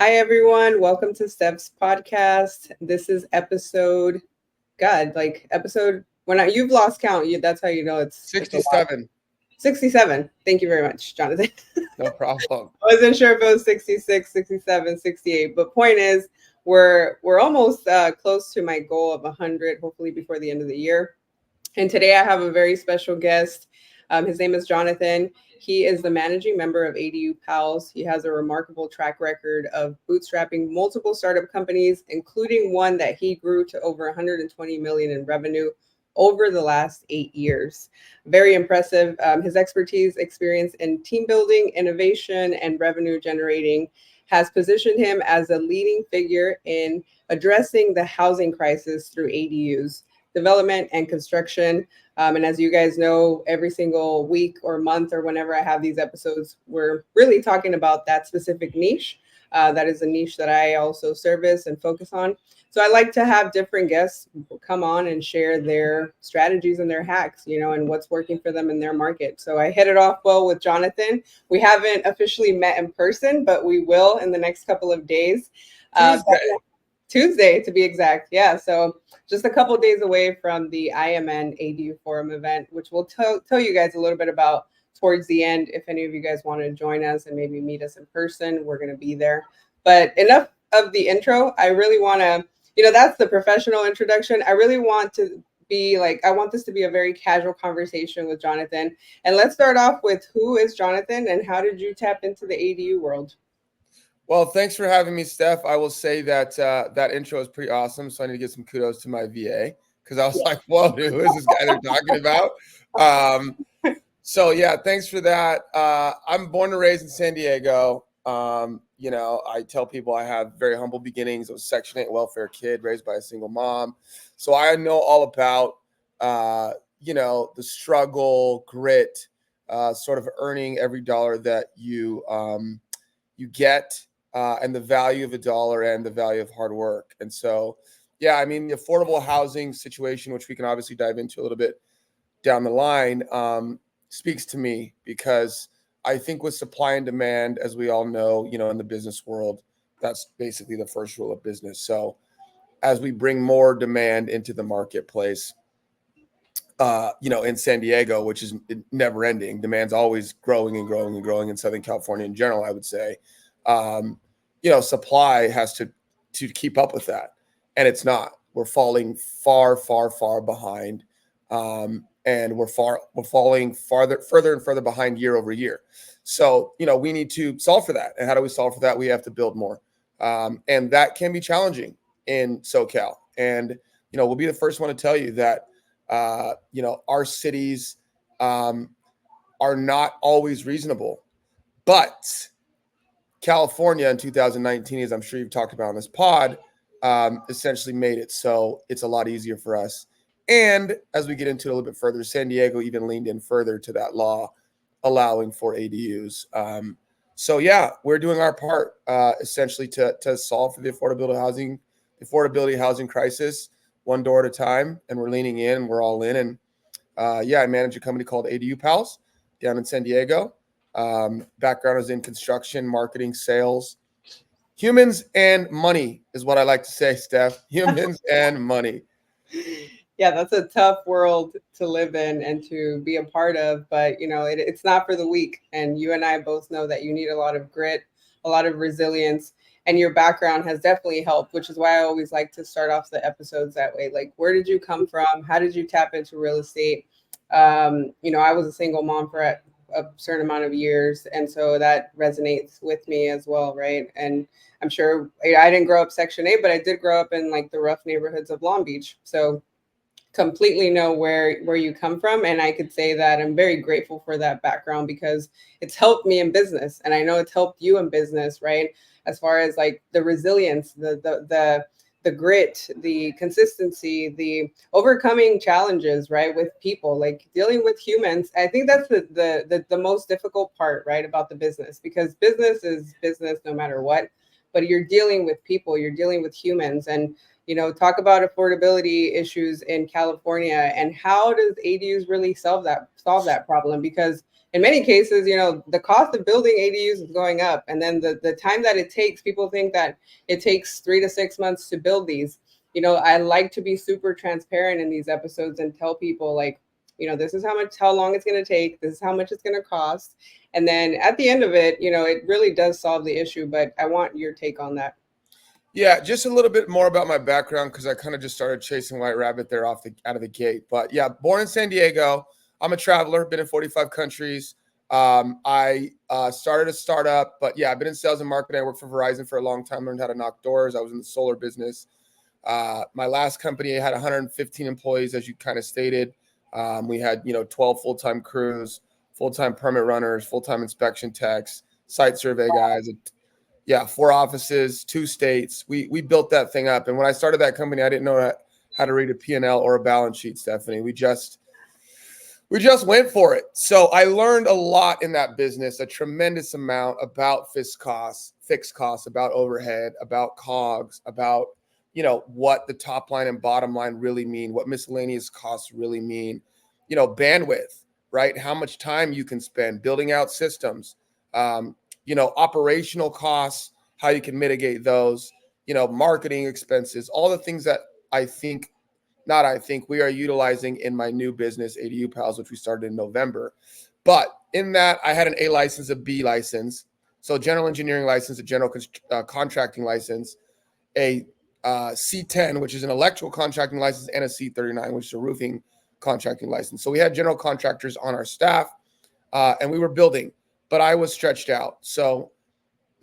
Hi, everyone. Welcome to Steps Podcast. This is episode, you've lost count. That's how you know it's a lot. 67. 67. Thank you very much, Jonathan. No problem. I wasn't sure if it was 66, 67, 68, but point is, we're almost close to my goal of 100, hopefully before the end of the year. And today I have a very special guest. His name is Jonathan. He is the managing member of ADU Pals. He has a remarkable track record of bootstrapping multiple startup companies, including one that he grew to over 120 million in revenue over the last 8 years. Very impressive. His expertise, experience in team building, innovation, and revenue generating has positioned him as a leading figure in addressing the housing crisis through ADUs development and construction. And as you guys know, every single week or month or whenever I have these episodes, we're really talking about that specific niche. That is a niche that I also service and focus on. So I like to have different guests come on and share their strategies and their hacks, and what's working for them in their market. So I hit it off well with Jonathan. We haven't officially met in person, but we will in the next couple of days. Tuesday, to be exact. Yeah. So just a couple of days away from the IMN ADU Forum event, which we'll tell you guys a little bit about towards the end. If any of you guys want to join us and maybe meet us in person, we're going to be there. But enough of the intro. I really want to, that's the professional introduction. I really want to I want this to be a very casual conversation with Jonathan. And let's start off with, who is Jonathan and how did you tap into the ADU world? Well, thanks for having me, Steph. I will say that that intro is pretty awesome. So I need to give some kudos to my VA because I was like, whoa, dude, who is this guy they're talking about? So yeah, thanks for that. I'm born and raised in San Diego. I tell people I have very humble beginnings. I was a Section 8 welfare kid raised by a single mom. So I know all about, the struggle, grit, sort of earning every dollar that you get. And the value of a dollar and the value of hard work. And so, yeah, I mean, the affordable housing situation, which we can obviously dive into a little bit down the line, speaks to me because I think with supply and demand, as we all know, in the business world, that's basically the first rule of business. So as we bring more demand into the marketplace, in San Diego, which is never ending, demand's always growing and growing and growing in Southern California in general, I would say. Supply has to keep up with that, and it's not. We're falling far, far, far behind, and we're falling further and further behind year over year. So, we need to solve for that. And how do we solve for that? We have to build more, and that can be challenging in SoCal. And we'll be the first one to tell you that our cities are not always reasonable, but California in 2019, as I'm sure you've talked about on this pod, essentially made it so it's a lot easier for us. And as we get into it a little bit further, San Diego even leaned in further to that law, allowing for ADUs. So yeah, we're doing our part essentially to solve for the affordability housing crisis, one door at a time, and we're leaning in. We're all in, and I manage a company called ADU Pals down in San Diego. Background is in construction, marketing, sales. Humans and money is what I like to say, Steph. Humans and money. Yeah, that's a tough world to live in and to be a part of, but it's not for the weak. And you and I both know that you need a lot of grit, a lot of resilience, and your background has definitely helped, which is why I always like to start off the episodes that way. Like, where did you come from? How did you tap into real estate? I was a single mom for a certain amount of years, and so that resonates with me as well, right? And I'm sure I didn't grow up Section 8, but I did grow up in like the rough neighborhoods of Long Beach. So completely know where you come from, and I could say that I'm very grateful for that background because it's helped me in business, and I know it's helped you in business, right? As far as like the resilience, the grit, the consistency, the overcoming challenges, right? With people, like dealing with humans. I think that's the most difficult part, right? About the business, because business is business no matter what, but you're dealing with people, you're dealing with humans. And talk about affordability issues in California, and how does ADUs really solve that problem? Because in many cases, the cost of building ADUs is going up. And then the time that it takes, people think that it takes 3 to 6 months to build these. I like to be super transparent in these episodes and tell people, like, this is how long it's going to take. This is how much it's going to cost. And then at the end of it, it really does solve the issue. But I want your take on that. Yeah, just a little bit more about my background, because I kind of just started chasing White Rabbit there out of the gate. But yeah, born in San Diego. I'm a traveler, been in 45 countries. I started a startup, but yeah, I've been in sales and marketing. I worked for Verizon for a long time, learned how to knock doors. I was in the solar business. My last company had 115 employees, as you kind of stated. We had 12 full-time crews, full-time permit runners, full-time inspection techs, site survey guys. Yeah, 4 offices, 2 states. We built that thing up. And when I started that company, I didn't know how to read a P&L or a balance sheet, Stephanie. We just went for it. So I learned a lot in that business, a tremendous amount about fixed costs, about overhead, about COGS, about what the top line and bottom line really mean, what miscellaneous costs really mean, bandwidth, right? How much time you can spend building out systems, operational costs, how you can mitigate those, marketing expenses, all the things that we are utilizing in my new business, ADU Pals, which we started in November. But in that, I had an A license, a B license, so general engineering license, a general contracting license, a C10, which is an electrical contracting license, and a C39, which is a roofing contracting license. So we had general contractors on our staff, and we were building, but I was stretched out. So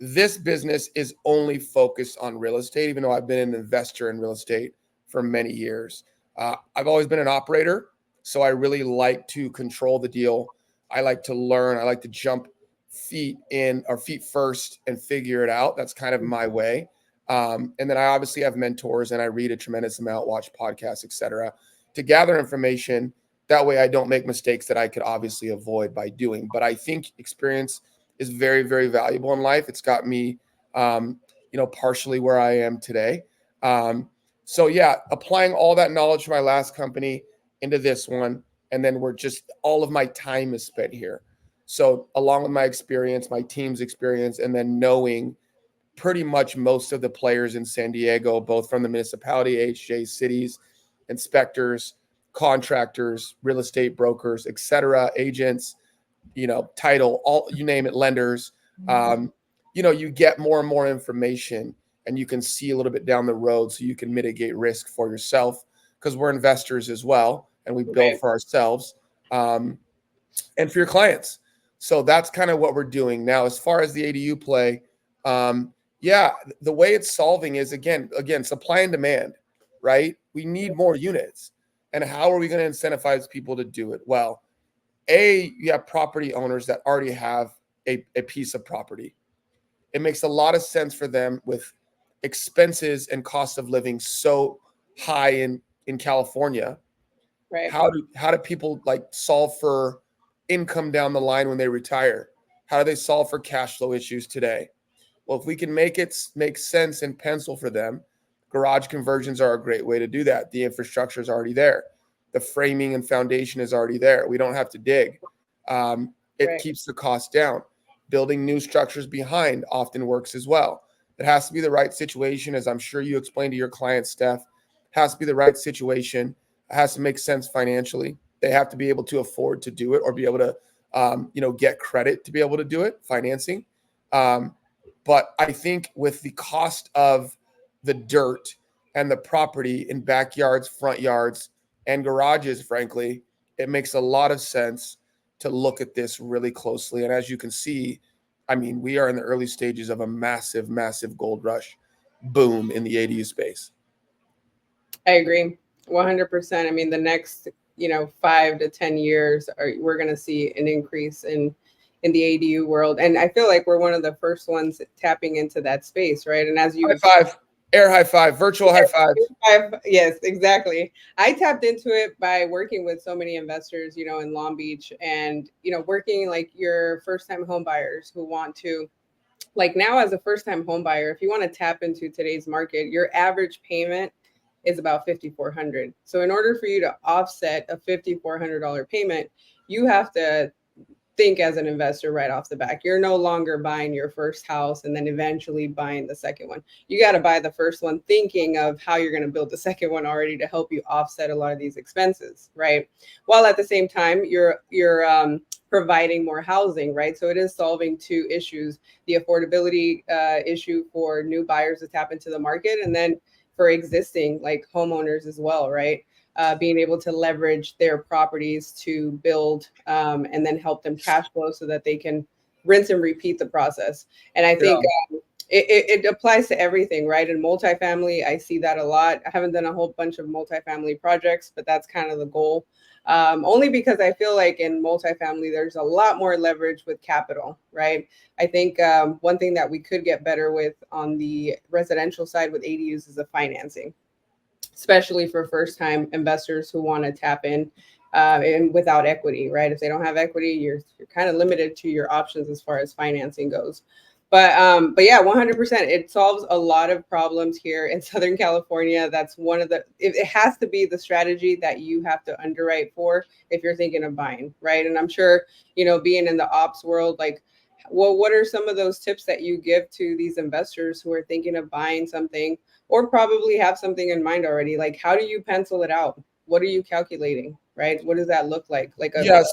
this business is only focused on real estate, even though I've been an investor in real estate for many years. I've always been an operator, so I really like to control the deal. I like to learn. I like to jump feet first and figure it out. That's kind of my way. And then I obviously have mentors, and I read a tremendous amount, watch podcasts, etc., to gather information. That way I don't make mistakes that I could obviously avoid by doing. But I think experience is very, very valuable in life. It's got me, partially where I am today. So yeah, applying all that knowledge from my last company into this one, and then all of my time is spent here. So along with my experience, my team's experience, and then knowing pretty much most of the players in San Diego, both from the municipality, HJ, cities, inspectors, contractors, real estate brokers, etc., agents, title, all, you name it, lenders. You get more and more information, and you can see a little bit down the road, so you can mitigate risk for yourself, because we're investors as well, and we build for ourselves, and for your clients. So that's kind of what we're doing now. As far as the ADU play, the way it's solving is again supply and demand, right? We need more units, and how are we going to incentivize people to do it? Well, you have property owners that already have a piece of property. It makes a lot of sense for them with expenses and cost of living so high in California. Right. How do people solve for income down the line when they retire? How do they solve for cash flow issues today? Well, if we can make it make sense and pencil for them, garage conversions are a great way to do that. The infrastructure is already there. The framing and foundation is already there. We don't have to dig. It keeps the cost down. Building new structures behind often works as well. It has to be the right situation, as I'm sure you explained to your clients, Steph. It has to be the right situation. It has to make sense financially. They have to be able to afford to do it, or be able to, get credit to be able to do it, financing. But I think with the cost of the dirt and the property in backyards, front yards, and garages, frankly, it makes a lot of sense to look at this really closely. And as you can see, I mean, we are in the early stages of a massive, massive gold rush boom in the ADU space. I agree 100%. I mean, the next, 5 to 10 years, we're going to see an increase in the ADU world. And I feel like we're one of the first ones tapping into that space, right? And as you high five, air high five, virtual high five. Yes, exactly. I tapped into it by working with so many investors, in Long Beach, and, working like your first time home buyers who want to, like, now as a first time home buyer, if you want to tap into today's market, your average payment is about $5,400. So in order for you to offset a $5,400 payment, you have to think as an investor right off the back. You're no longer buying your first house and then eventually buying the second one. You got to buy the first one thinking of how you're going to build the second one already to help you offset a lot of these expenses, right? While at the same time you're providing more housing, right? So it is solving two issues: the affordability issue for new buyers to tap into the market, and then for existing like homeowners as well, right? Being able to leverage their properties to build and then help them cash flow so that they can rinse and repeat the process. And I think it applies to everything, right? In multifamily, I see that a lot. I haven't done a whole bunch of multifamily projects, but that's kind of the goal. Only because I feel like in multifamily, there's a lot more leverage with capital, right? I think one thing that we could get better with on the residential side with ADUs is the financing, especially for first-time investors who want to tap in and without equity, right? If they don't have equity, you're kind of limited to your options as far as financing goes. But yeah, 100%. It solves a lot of problems here in Southern California. That's one of the. It has to be the strategy that you have to underwrite for if you're thinking of buying, right? And I'm sure being in the ops world, like, well, what are some of those tips that you give to these investors who are thinking of buying something or probably have something in mind already? Like, how do you pencil it out? What are you calculating, right? What does that look like?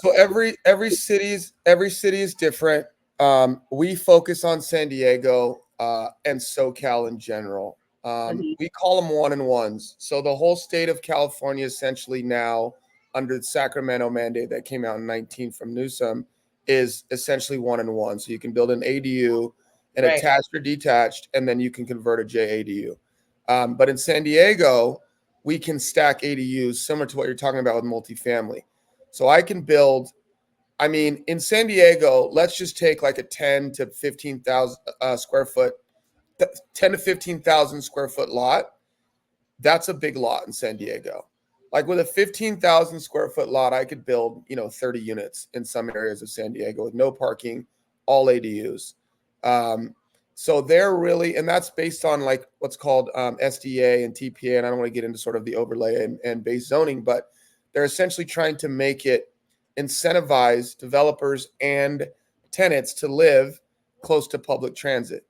So every city is different. We focus on San Diego and SoCal in general. Mhm. We call them 1-and-1s. So the whole state of California essentially now, under the Sacramento mandate that came out in 19 from Newsom, is essentially 1-and-1. So you can build an ADU, an Right. attached or detached, and then you can convert a JADU. But in San Diego, we can stack ADUs similar to what you're talking about with multifamily. So I can build, I mean, in San Diego, let's just take like a 10 to 15,000 square foot, 10 to 15,000 square foot lot. That's a big lot in San Diego. Like with a 15,000 square foot lot, I could build, 30 units in some areas of San Diego with no parking, all ADUs. So they're really, and that's based on like what's called SDA and TPA. And I don't want to get into sort of the overlay and base zoning, but they're essentially trying to make it incentivize developers and tenants to live close to public transit.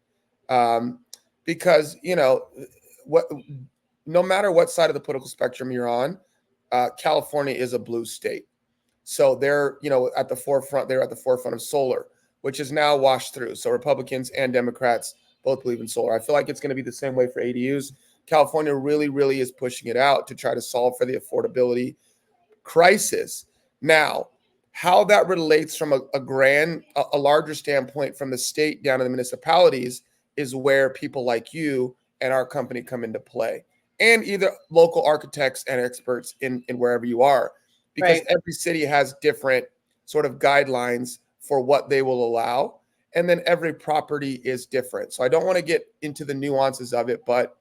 Because, what, no matter what side of the political spectrum you're on, California is a blue state. So they're, at the forefront, they're at the forefront of solar, which is now washed through. So Republicans and Democrats both believe in solar. I feel like it's going to be the same way for ADUs. California really, really is pushing it out to try to solve for the affordability crisis. Now, how that relates from a larger standpoint from the state down to the municipalities is where people like you and our company come into play, and either local architects and experts in wherever you are, because Right. every city has different sort of guidelines for what they will allow. And then every property is different. So I don't want to get into the nuances of it, but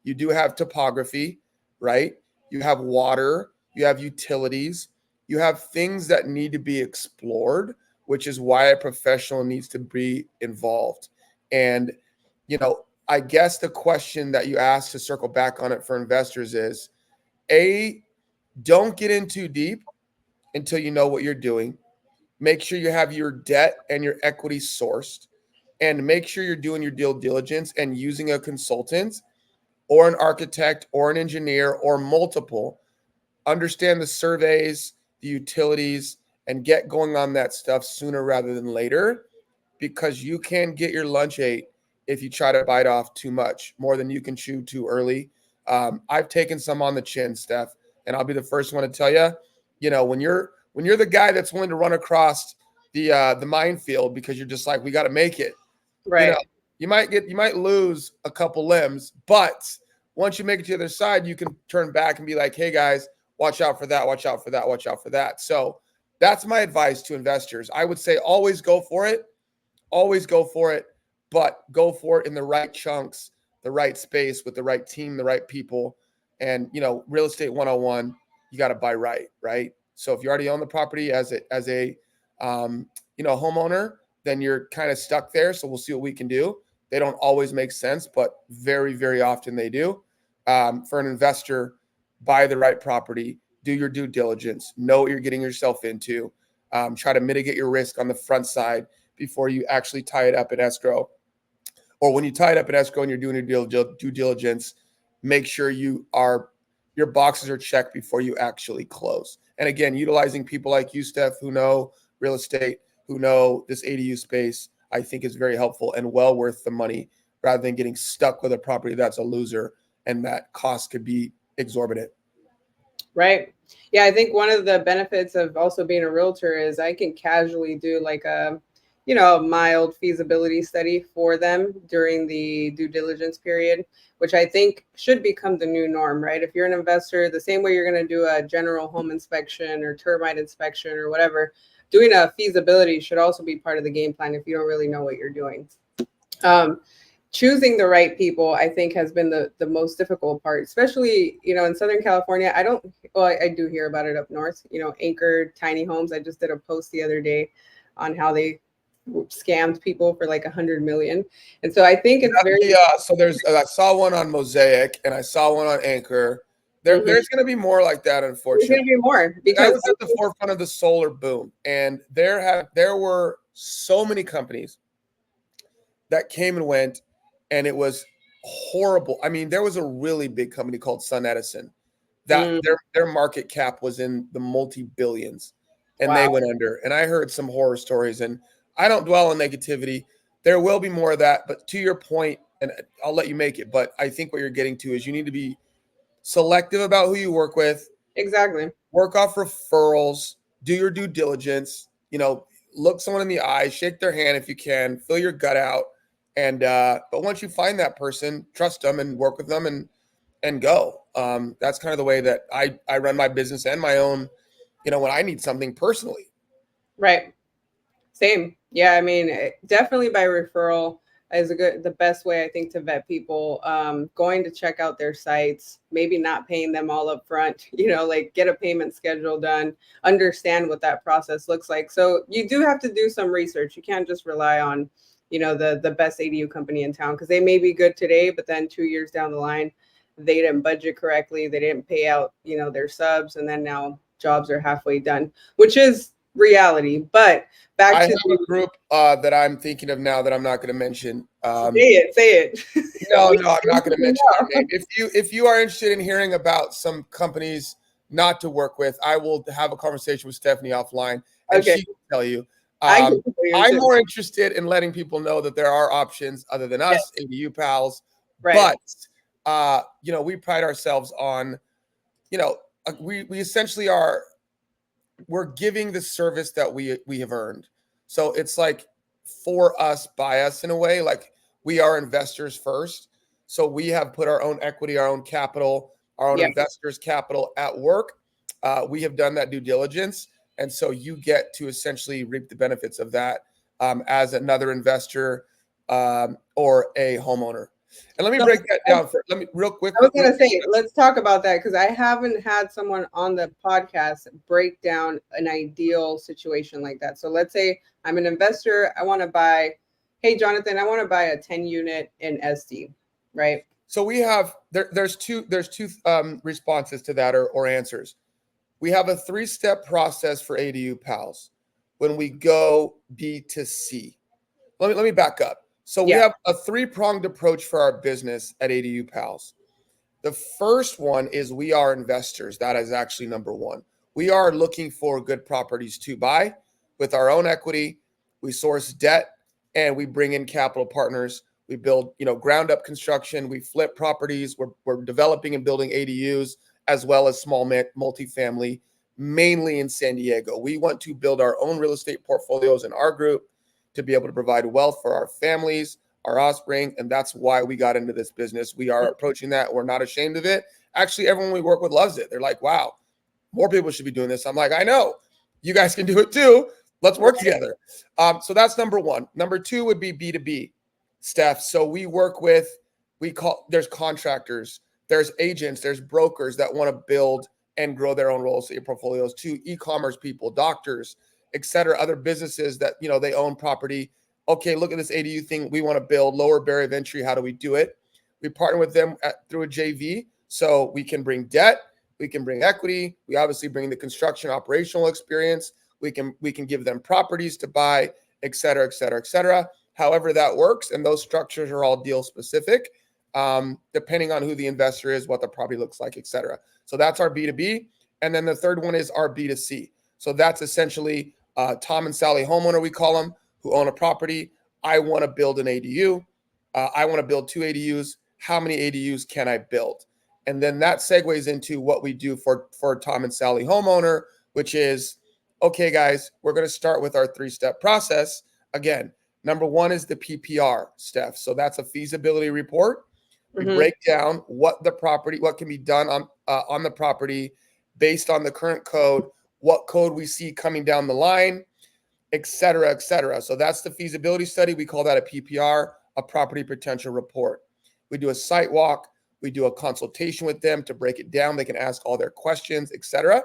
you do have topography, right? You have water, you have utilities, you have things that need to be explored, which is why a professional needs to be involved. And, I guess the question that you asked, to circle back on it for investors, is don't get in too deep until you know what you're doing. Make sure you have your debt and your equity sourced, and make sure you're doing your due diligence and using a consultant or an architect or an engineer or multiple. Understand the surveys, the utilities, and get going on that stuff sooner rather than later, because you can get your lunch ate if you try to bite off too much, more than you can chew too early. I've taken some on the chin, Steph, and I'll be the first one to tell you, when you're the guy that's willing to run across the minefield because you're just like, we got to make it, you know, Right. you might lose a couple limbs, but once you make it to the other side, you can turn back and be like, hey guys, watch out for that, watch out for that, watch out for that. So that's my advice to investors. I would say always go for it, but go for it in the right chunks, the right space, with the right team, the right people. And real estate 101, you got to buy right, right? So if you already own the property as a homeowner, then you're kind of stuck there. So we'll see what we can do. They don't always make sense, but very, very often they do. For an investor, buy the right property, do your due diligence, know what you're getting yourself into. Try to mitigate your risk on the front side before you actually tie it up in escrow. Or when you tie it up in escrow and you're doing your due diligence, make sure your boxes are checked before you actually close. And again, utilizing people like you, Steph, who know real estate, who know this ADU space, I think is very helpful and well worth the money rather than getting stuck with a property that's a loser and that cost could be exorbitant. Right. Yeah, I think one of the benefits of also being a realtor is I can casually do like a, a mild feasibility study for them during the due diligence period, which I think should become the new norm, right? If you're an investor, the same way you're going to do a general home inspection or termite inspection or whatever, doing a feasibility should also be part of the game plan if you don't really know what you're doing. Choosing the right people, I think, has been the most difficult part, especially, in Southern California. I do hear about it up north, anchored tiny homes. I just did a post the other day on how they scammed people for like 100 million. And so I think it's very, so I saw one on Mosaic and I saw one on Anchor. There's going to be more like that, there's unfortunately. going to be more I because was at the forefront of the solar boom, and there were so many companies that came and went, and it was horrible. I mean, there was a really big company called Sun Edison that their market cap was in the multi-billions, and they wow. went under. And I heard some horror stories, and I don't dwell on negativity. There will be more of that, but to your point, and I'll let you make it, but I think what you're getting to is you need to be selective about who you work with. Exactly. Work off referrals, do your due diligence, look someone in the eye, shake their hand if you can, fill your gut out. And but once you find that person, trust them and work with them and go. That's kind of the way that I run my business and my own, when I need something personally. Right. Same. Yeah, I mean, definitely by referral is the best way, I think, to vet people. Going to check out their sites, maybe not paying them all up front, like get a payment schedule done, understand what that process looks like. So you do have to do some research. You can't just rely on, the best ADU company in town, because they may be good today, but then 2 years down the line, they didn't budget correctly. They didn't pay out, their subs, and then now jobs are halfway done, which is reality. But I have a group that I'm thinking of now that I'm not going to mention. Say it. No, I'm not going to mention their name. If you are interested in hearing about some companies not to work with, I will have a conversation with Stephanie offline, and she can tell you. I'm more interested in letting people know that there are options other than us, ADU pals. Right. But we pride ourselves on, we essentially we're giving the service that we have earned. So it's like for us, by us in a way, like we are investors first. So we have put our own equity, our own capital, our own investors' capital at work. We have done that due diligence. And so you get to essentially reap the benefits of that as another investor or a homeowner. And let me break that down real quick. I was going to say, let's talk about that, because I haven't had someone on the podcast break down an ideal situation like that. So let's say I'm an investor. I want to buy, hey, Jonathan, I want to buy a 10 unit in SD, right? So we have, there's two responses to that or answers. We have a 3-step process for ADU pals when we go B to C. Let me back up. So we have a 3-pronged approach for our business at ADU pals. The first one is we are investors. That is actually number one. We are looking for good properties to buy with our own equity. We source debt and we bring in capital partners. We build, ground up construction. We flip properties. We're developing and building ADUs as well as small multifamily, mainly in San Diego. We want to build our own real estate portfolios in our group to be able to provide wealth for our families, our offspring, and that's why we got into this business. We are approaching that. We're not ashamed of it. Actually, everyone we work with loves it. They're like, wow, more people should be doing this. I'm like, I know. You guys can do it too. Let's work together. So that's number one. Number two would be B2B, Steph. So we work with, there's contractors, there's agents, there's brokers that want to build and grow their own real estate portfolios, to e-commerce people, doctors, et cetera, other businesses that, they own property. Okay, look at this ADU thing we want to build, lower barrier of entry. How do we do it? We partner with them through a JV. So we can bring debt, we can bring equity. We obviously bring the construction operational experience. We can give them properties to buy, et cetera, et cetera, et cetera. However that works, and those structures are all deal specific, depending on who the investor is, what the property looks like, et cetera. So that's our B2B. And then the third one is our B2C. So that's essentially Tom and Sally homeowner, we call them, who own a property. I want to build an ADU. I want to build 2 ADUs. How many ADUs can I build? And then that segues into what we do for Tom and Sally homeowner, which is, okay, guys, we're going to start with our 3-step process. Again, number 1 is the PPR, Steph. So that's a feasibility report. We break down what can be done on the property based on the current code, what code we see coming down the line, et cetera, et cetera. So that's the feasibility study. We call that a PPR, a property potential report. We do a site walk. We do a consultation with them to break it down. They can ask all their questions, et cetera.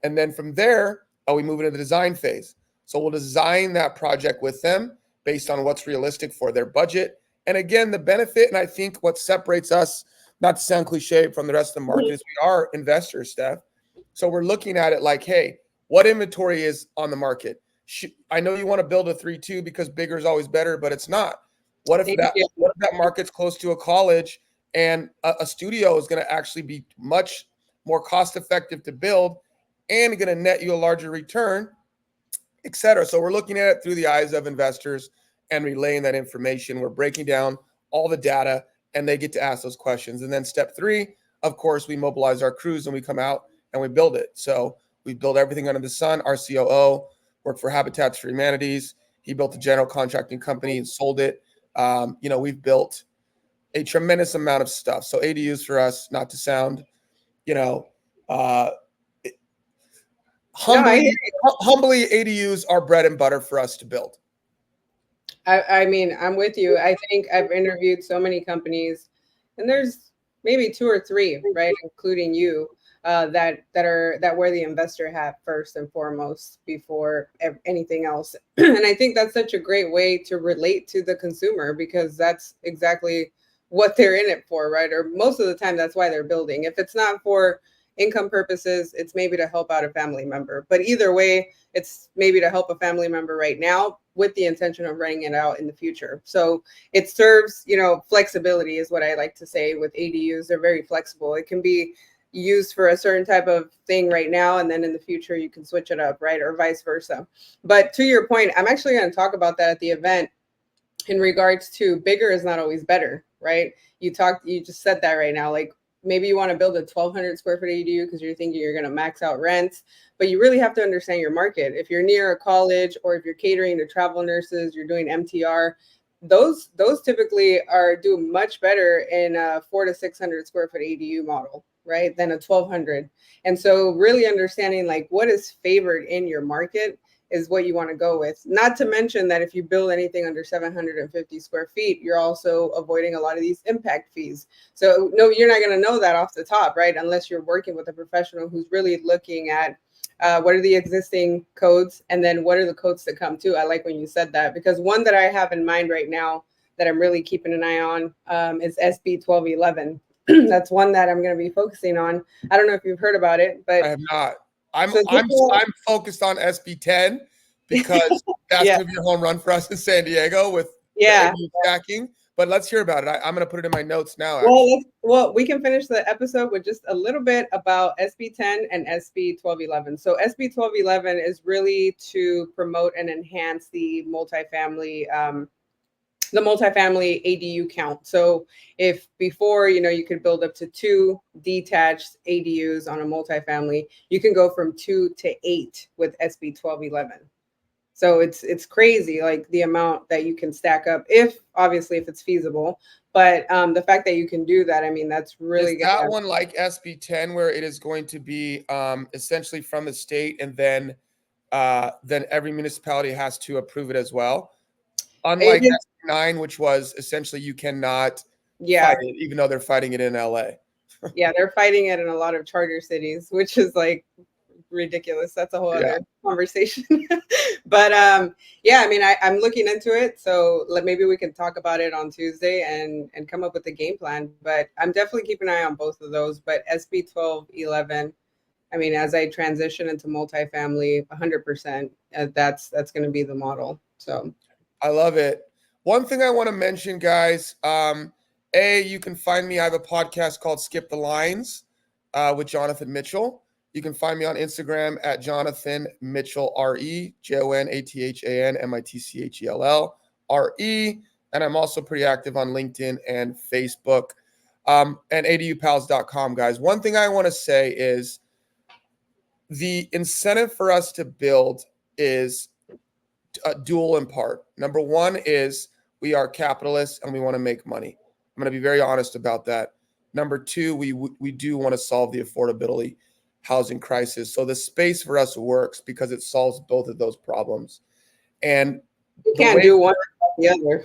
And then from there, we move into the design phase. So we'll design that project with them based on what's realistic for their budget. And again, the benefit, and I think what separates us, not to sound cliche, from the rest of the market, is we are investors, Steph. So we're looking at it like, hey, what inventory is on the market? I know you want to build a 3-2 because bigger is always better, but it's not. What if that market's close to a college and a studio is going to actually be much more cost effective to build and going to net you a larger return, et cetera. So we're looking at it through the eyes of investors and relaying that information. We're breaking down all the data and they get to ask those questions. And then step 3, of course, we mobilize our crews and we come out and we build it. So we build everything under the sun. Our COO worked for Habitats for Humanities. He built a general contracting company and sold it. We've built a tremendous amount of stuff. So ADUs for us, not to sound, humbly, ADUs are bread and butter for us to build. I mean, I'm with you. I think I've interviewed so many companies, and there's maybe 2 or 3, right, including you, that wear the investor hat first and foremost before anything else. And I think that's such a great way to relate to the consumer, because that's exactly what they're in it for, right? Or most of the time, that's why they're building. If it's not for income purposes, it's maybe to help out a family member. But either way, it's maybe to help a family member right now with the intention of renting it out in the future. So it serves, flexibility is what I like to say with ADUs. They're very flexible. It can be used for a certain type of thing right now, and then in the future you can switch it up, right? Or vice versa. But to your point, I'm actually going to talk about that at the event in regards to bigger is not always better, right? You just said that right now, like maybe you want to build a 1,200 square foot ADU because you're thinking you're going to max out rents, but you really have to understand your market. If you're near a college, or if you're catering to travel nurses, you're doing MTR, those typically do much better in a 400 to 600 square foot ADU model, right, than a 1,200. And so really understanding like what is favored in your market is what you want to go with. Not to mention that if you build anything under 750 square feet, you're also avoiding a lot of these impact fees. So no, you're not going to know that off the top, right? Unless you're working with a professional who's really looking at what are the existing codes, and then what are the codes to come too. I like when you said that, because one that I have in mind right now that I'm really keeping an eye on is SB 1211. That's one that I'm going to be focusing on. I don't know if you've heard about it, but I have not. I'm focused on SB 10 because that's going to be a home run for us in San Diego with stacking. But let's hear about it. I'm going to put it in my notes now. Well, we can finish the episode with just a little bit about SB 10 and SB 1211. So SB 1211 is really to promote and enhance the multifamily ADU count. So if before, you could build up to 2 detached ADUs on a multifamily, you can go from 2 to 8 with SB 1211. So it's crazy, like the amount that you can stack up, if it's feasible. But the fact that you can do that, I mean, that's really good. That one like SB 10, where it is going to be essentially from the state, and then every municipality has to approve it as well. Unlike SB 9, which was essentially you cannot fight it, even though they're fighting it in LA. Yeah, they're fighting it in a lot of charter cities, which is like ridiculous. That's a whole other conversation. But I mean, I'm looking into it, so maybe we can talk about it on Tuesday and come up with a game plan. But I'm definitely keeping an eye on both of those. But SB 1211 I mean, as I transition into multifamily, 100%, that's going to be the model. So I love it. One thing I want to mention, guys, you can find me. I have a podcast called Skip the Lines with Jonathan Mitchell. You can find me on Instagram at Jonathan Mitchell RE, JONATHAN And I'm also pretty active on LinkedIn and Facebook, and adupals.com, guys. One thing I want to say is the incentive for us to build is dual in part. Number one is we are capitalists and we want to make money. I'm going to be very honest about that. Number two, we do want to solve the affordability housing crisis. So the space for us works because it solves both of those problems. And you can't do one without the other,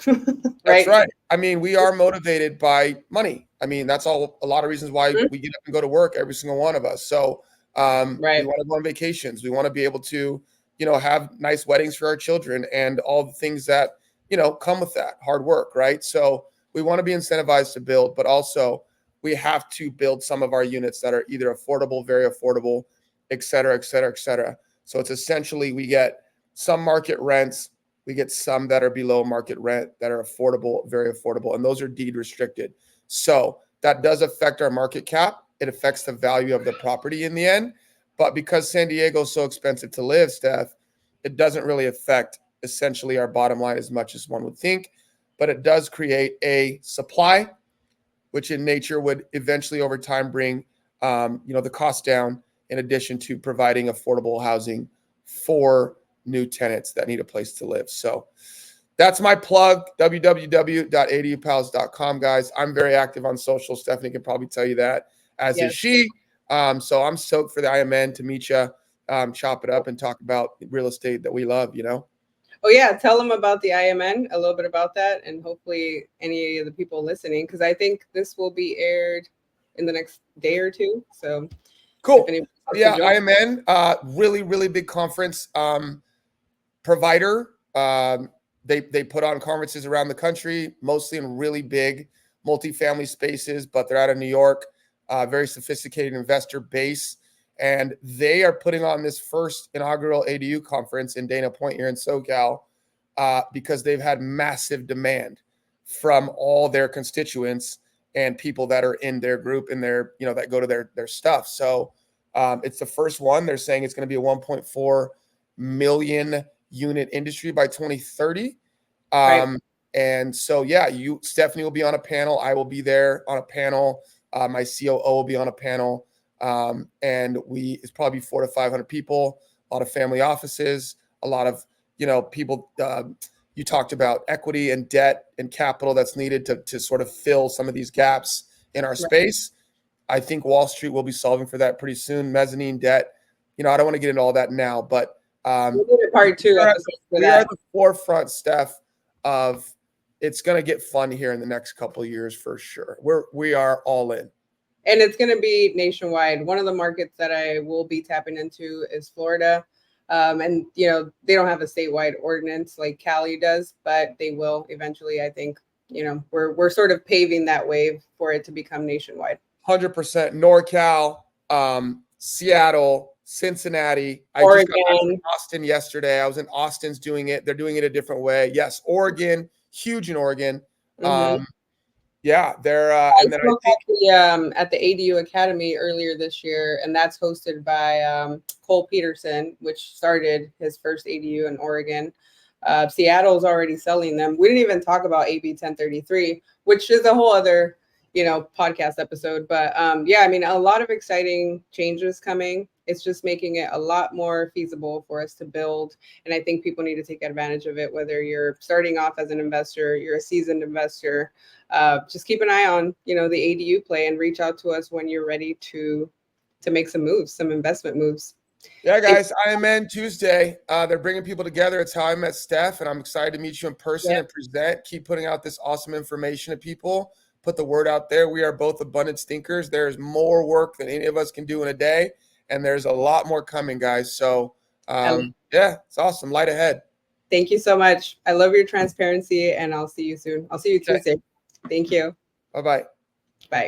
that's right? right. I mean, we are motivated by money. I mean, that's all a lot of reasons why we get up and go to work, every single one of us. So we want to go on vacations. We want to be able to, have nice weddings for our children and all the things that, come with that hard work, right? So we want to be incentivized to build, but also we have to build some of our units that are either affordable, very affordable, et cetera, et cetera, et cetera. So it's essentially we get some market rents, we get some that are below market rent that are affordable, very affordable, and those are deed restricted. So that does affect our market cap. It affects the value of the property in the end. But because San Diego is so expensive to live, Steph, it doesn't really affect essentially our bottom line as much as one would think. But it does create a supply, which in nature would eventually over time bring the cost down, in addition to providing affordable housing for new tenants that need a place to live. So that's my plug, www.adupals.com, guys. I'm very active on social. Stephanie can probably tell you that, as is she. So I'm stoked for the IMN to meet you, chop it up and talk about real estate that we love, Oh yeah, tell them about the IMN, a little bit about that, and hopefully any of the people listening, because I think this will be aired in the next day or two. So cool. Yeah, IMN, really, really big conference provider. They put on conferences around the country, mostly in really big multifamily spaces, but they're out of New York. Very sophisticated investor base. And they are putting on this first inaugural ADU conference in Dana Point here in SoCal because they've had massive demand from all their constituents and people that are in their group and their, that go to their stuff. So it's the first one. They're saying it's going to be a 1.4 million unit industry by 2030. Right. And so, yeah, Stephanie will be on a panel. I will be there on a panel. My COO will be on a panel. And it's probably 400 to 500 people, a lot of family offices, a lot of, people. You talked about equity and debt and capital that's needed to sort of fill some of these gaps in our space. I think Wall Street will be solving for that pretty soon. Mezzanine debt, I don't want to get into all that now, but we'll do part two. We are at the forefront, Steph, of it's going to get fun here in the next couple of years for sure. We are all in. And it's going to be nationwide. One of the markets that I will be tapping into is Florida. And, they don't have a statewide ordinance like Cali does, but they will eventually. I think, we're sort of paving that wave for it to become nationwide. 100%. NorCal, Seattle, Cincinnati. Oregon. I just got back from Austin yesterday. I was in Austin's doing it. They're doing it a different way. Yes, Oregon, huge in Oregon. Yeah, they're and then I think at the ADU Academy earlier this year, and that's hosted by Cole Peterson, which started his first ADU in Oregon. Seattle's already selling them. We didn't even talk about AB 1033, which is a whole other podcast episode. But yeah, I mean, a lot of exciting changes coming. It's just making it a lot more feasible for us to build. And I think people need to take advantage of it, whether you're starting off as an investor, you're a seasoned investor. Just keep an eye on, the ADU play and reach out to us when you're ready to make some moves, some investment moves. Yeah, guys, IMN Tuesday. They're bringing people together. It's how I met Steph, and I'm excited to meet you in person and present. Keep putting out this awesome information to people. Put the word out there. We are both abundance thinkers. There's more work than any of us can do in a day, and there's a lot more coming, guys. So, yeah, it's awesome. Light ahead. Thank you so much. I love your transparency, and I'll see you soon. I'll see you Tuesday. Thank you. Bye-bye.